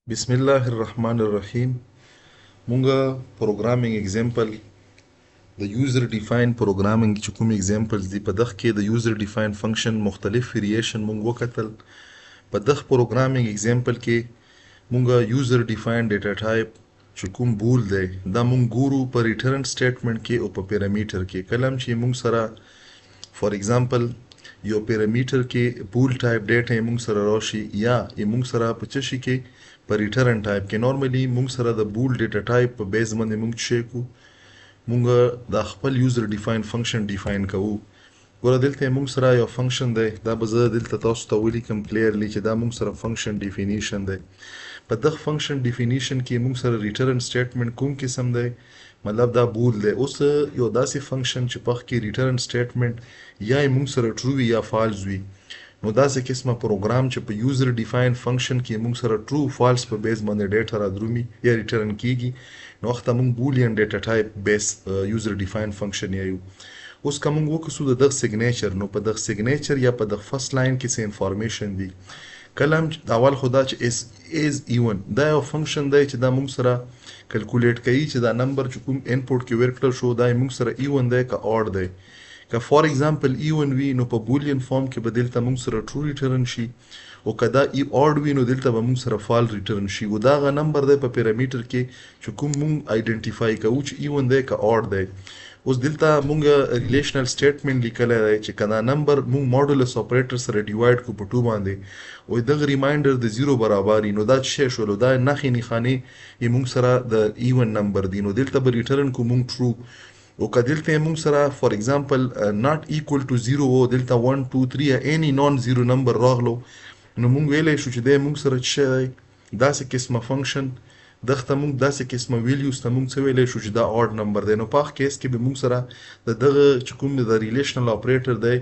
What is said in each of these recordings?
Bismillahirrahmanirrahim. Munga programming example the user defined programming چې کوم examples دي په دغه کې د user defined function مختلف variation مونږ وکتل. په دغه programming example کې مونږه user defined data type چې کوم bool دی دا مونږ ګورو په return statement کې او په parameter کې کلم چې مونږ سره for example یو parameter کې bool type data مونږ سره راشي یا مونږ سره په څه شي کې په return type کې normally مونږ سره د bool data type په بیس باندې مونږ چی کو مونږ د خپل user defined function define کوو. ګوره دلته مونږ سره یو function دی دا به زه دلته تاسو ته ولیکم clearly چې دا مونږ سره function definition دی. په دغه function definition کې مونږ سره return statement کوم قسم دی مطلب دا bool دی. اوس یو داسې function چې په کې return statement یا مونږ سره true وي یا false وي نو داسې قسمه پروګرام چې په user defined function کې موږ سره true false په بیس باندې ډیټا را درومي یا ریټرن کیږي نو وخت موږ boolean data type بیس user defined function یو. اوس کوم وکړو د دغه signature نو په دغه signature یا په دغه first line کې څه information دي کلم اول خدا چې is even دا یو function دی چې دا موږ سره calculate کوي چې دا نمبر چې کوم input کې ورکړل شو دا موږ سره even دی که odd دی که فور ایگزامپل ایون وی نو په بولیان فارم کې به دلته موږ سره ټرو ریټرن شي او که دا اډ وي نو دلته به موږ سره فال ریټرن شي او دا غ نمبر دی په پیرامیټر کې چې کوم موږ آیډنټیفای کوو چې ایون دی که اډ دی. اوس دلته موږ ریلیشنل سټیټمنټ لیکلی دی چې که دا نمبر موږ ماډولس اپریټر سره ډیوایډ کړو په 2 باندې او دغه ریمایندر د 0 برابر نو دا څه شول دا نښې نښانې موږ سره د ایون نمبر دی نو دلته به ریټرن کو موږ ټرو او که دلته موږ سره فور ایگزامپل not equal to 0 او دلته 1 2 3 any non zero number راغلو نو موږ ویلی شو چې دی موږ سره څه دی داسې قسمه فنکشن دغه موږ داسې قسمه ویلیوز ته موږ څه ویلی شو چې دا اډ نمبر دی نو په هغه کیس کې به موږ سره د دغه چې کوم د ریلیشنل اپریټر دی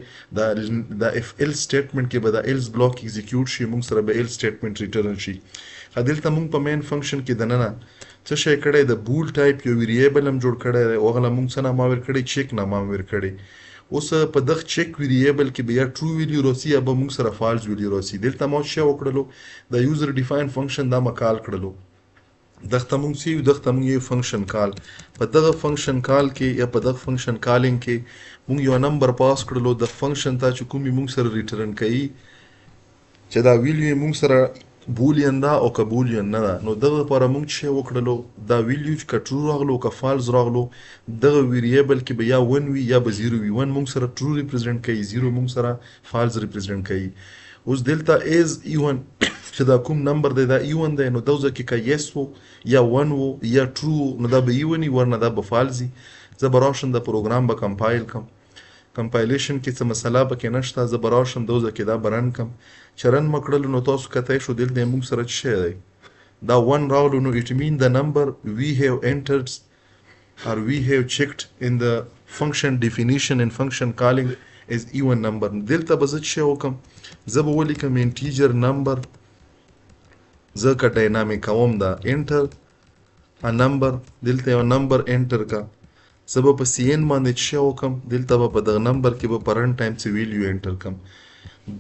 د اف ال سټیټمنټ کې به د ایلس بلاک ایگزیکیوټ شي موږ سره به ایل سټیټمنټ ریټرن شي. دلته موږ په مین فنکشن کې دننه څه شی کړی د بول ټایپ یو ویریبل هم جوړ کړی دی او هغه موږ څه نامه ورکړی چیک نامه ورکړی. اوس په دغه چیک ویریبل کې به یا ټرو ویلیو راسي یا به موږ سره فالس ویلیو راسي. دلته ما څه وکړلو د یوزر ډیفاین فنکشن دا مکال کړلو دغه موږ سی دغه موږ یو فنکشن کال په دغه فنکشن کال کې یا په دغه فنکشن کالینګ کې موږ یو نمبر پاس کړلو د فنکشن ته چې کومي موږ سره ریټرن کوي چې دا ویلیو موږ سره بولیان دا او که بولیان نه ده نو دغه لپاره موږ څه وکړلو دا ویلیو چې که ټرو راغلو که فالس راغلو دغه ویریبل کې به یا 1 وي یا به 0 وي 1 موږ سره ټرو ریپرزینټ کوي 0 موږ سره فالس ریپرزینټ کوي. اوس دلته از ایون چې دا کوم نمبر دی دا ایون دی نو دوزه کې که یس وو یا 1 وو یا ټرو نو دا به ایوني ورنه دا به فالسي. زه به راشم د پروګرام به کمپایل کم کمپایلیشن کې څه مسله پکې نشته زه به راشم دوزه کې دا به رن کم چې رن مې کړلو نو تاسو کتی شو دلته موږ سره څه دی دا 1 راغلو نو it mean the number we have entered or we have checked in the function definition and function calling is even number. دلته به زه څه وکم زه به ولیکم integer number زه که ډاینامیک کوم دا enter a number دلته یو نمبر انټر کا زه به په سی ان باندې څه وکم دلته به په دغه نمبر کې به په رن ټایم څه ویلیو انټر کم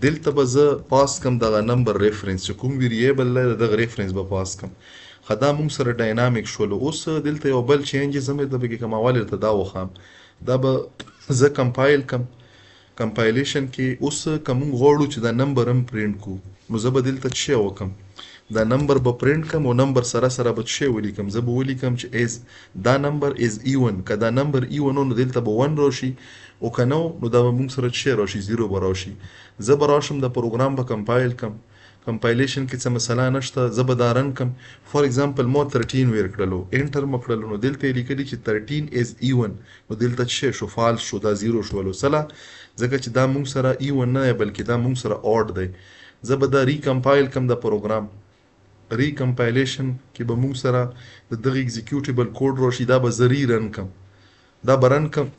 دلته به زه پاس کم دغه نمبر ریفرنس چې کوم ویریبل دی دغه ریفرنس به پاس کم خدا موږ سره ډاینامیک شولو. اوس دلته یو بل چینجز هم د پکې کوم اول ته دا وخم دا به زه کمپایل کم کمپایلیشن کې اوس کوم غواړو چې دا نمبر هم پرینټ کو نو زه به دلته څه وکم دا نمبر به پرینټ کم او نمبر سره سره به څه ولیکم زه به ولیکم چې از دا نمبر از ایون که دا نمبر ایون نو دلته به 1 راشي او که نو نو دا به موږ سره څه راشي 0 به راشي. زه به راشم د پروګرام به کمپایل کم کمپایلیشن کې څه مسله نشته زه به دا رن کم فور ایگزامپل ما 13 ویر کړلو انټر مې کړلو نو دلته یې لیکلي چې 13 از ایون نو دلته څه شو فالس شو دا 0 شولو سله ځکه چې دا موږ سره ایون نه دی بلکې دا موږ سره اډ دی. زه به دا ریکمپایل کم د پروګرام ریکمپایلیشن کې به موږ سره د دغه ایگزیکیوټیبل کوډ راشي دا به زه ری رن کم دا به رن کم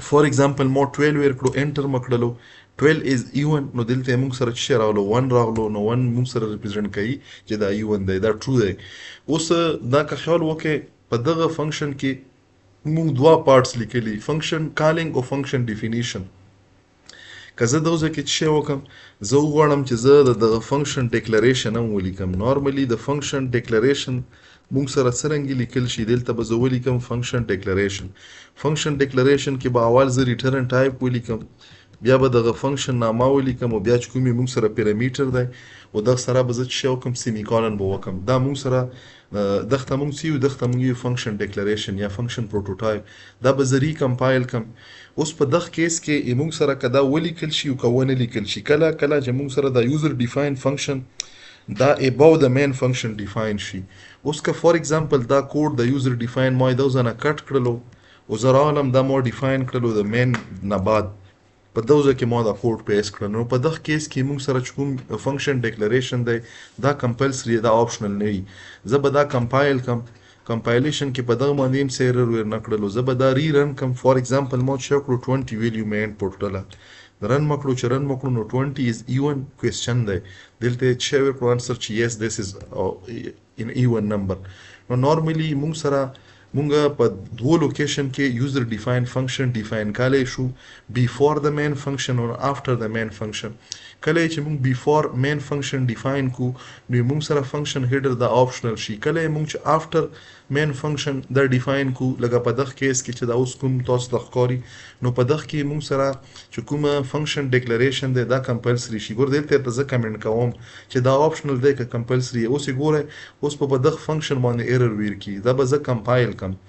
فور ایگزامپل ما 12 ویر کړو انټر مې کړلو 12 از ایون نو دلته موږ سره څه راغلو 1 راغلو نو 1 موږ سره ریپرزینټ کوي چې دا ایون دی دا ټرو دی. اوس دا که خیال وکړئ په دغه فنکشن کې موږ 2 پارټس لیکلي فنکشن کالینګ او فنکشن ډیفینیشن که زه دغه ځای کې څه شی وکړم زه وغواړم چې زه د دغه فنکشن ډیکلریشن هم ولیکم نارملی د فنکشن ډیکلریشن مونږ سره څرنګه لیکل شي دلته به زه ولیکم فنکشن ډیکلریشن کې به اول زه ریټرن ټایپ ولیکم بیا به دغه فنکشن نامه ولیکم او بیا چې کوم مونږ سره پیرامیټر دی او دغه سره به زه څه شی وکړم سیمیکالن به وکړم دا مونږ سره دغه ته مونږ څه یو دغه ته مونږ یو فنکشن ډیکلریشن یا فنکشن پروټوټایپ دا به زه ریکمپایل کم اوس په دغه کیس کې مونږ سره که دا ولیکل شي او که ونه لیکل شي کله کله چې مونږ سره دا یوزر ډیفاین فنکشن دا اباو د مین فنکشن ډیفاین شي اوس که فار ایگزامپل دا کوډ د یوزر ډیفاین ما یې دغه ځای نه کټ کړلو او زه راغلم دا ما ډیفاین کړلو د مین نه بعد په دغه ځای کې ما دا کوډ پیسټ کړل نو په دغه کیس کې مونږ سره چې کوم فنکشن ډیکلریشن دی دا کمپلسري دا آپشنل نه وي زه به دا کمپایل کم کمپایلیشن کې په دغه باندې هم څه ایرر ور نه کړلو زه به دا ری رن کم فار ایگزامپل ما چې وکړو 20 ویلیو مې انپوټ کړله رن مکړو چې رن مکړو نو 20 is even question دی دلته چې ورکړو انسر چې yes this is an even number نو نارملی مونږ سره مونږ په دوه لوکیشن کې یوزر ډیفاین فنکشن ډیفاین کولای شو بیفور د مین فنکشن او افټر د مین فنکشن کله چې مونږ بیفور مین فنکشن ډیفاین کو نو مونږ سره فنکشن هیډر د آپشنل شي کله مونږ چې افټر مین فنکشن د ډیفاین کو لکه په دغه کیس کې چې دا اوس کوم تاسو د ښکاری نو په دغه کې مونږ سره چې کوم فنکشن ډیکلریشن دی دا کمپلسري شي ګور دلته ته زه کمنټ کوم چې دا آپشنل دی که کمپلسري اوس ګوره اوس په دغه فنکشن باندې ایرر ویر کی دا به زه کمپایل کم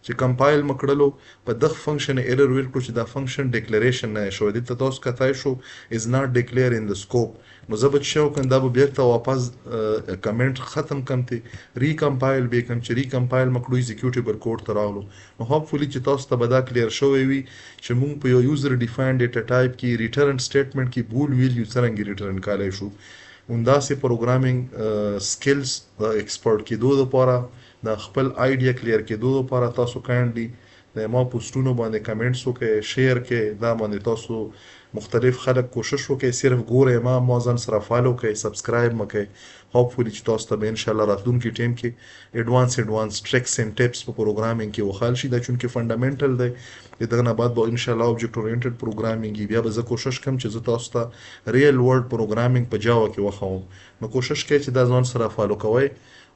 چې کمپایل مکړلو په دغه فنکشن ایرر ویل کړو چې دا فنکشن ډیکلریشن نه شو دلته تاسو کتای شو از ناٹ ډیکلیئر ان د سکوپ نو زه به څه وکړم دا به بیرته واپس کمنټ ختم کم ته ریکمپایل به کوم چې ریکمپایل مکړو ایگزیکیوټیبل کوډ ته راغلو نو هوپفلی چې تاسو ته به دا کلیر شوی وي چې مونږ په یو یوزر ډیفاین ډیټا ټایپ کې ریټرن سټیټمنټ کې بول ویلیو څنګه ریټرن کولای شو همداسې پروګرامینګ سکلز ایکسپرټ کېدو لپاره د خپل آیډیا کلیر کېدو لپاره تاسو کایندلی د ما پوسټونو باندې کمنټس وکړئ شیر کړئ دا باندې تاسو مختلف خلک کوشش وکړئ صرف ګورئ ما ځان سره فالو کړئ سبسکرایب مه کوئ هوپفلی چې تاسو ته به انشاءالله راتلونکي ټیم کې ایډوانس ټریکس اینډ ټپس په پروګرامینګ کې وخال شي دا چونکې فنډامنټل دی دغه نه بعد به انشاءالله اوبجیکټ اورینټډ پروګرامینګ بیا به زه کوشش کوم چې زه تاسو ته ریل ورلډ پروګرامینګ په جاوا کې وښیم نو کوشش کوئ چې دا ځان سره فالو کوئ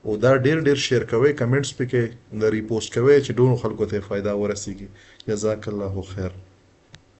او دا ډیر شیر کوئ کمنټس پکې د ریپوسټ کوئ چې ډونو خلکو ته فایده ورسیږي جزاک الله خیر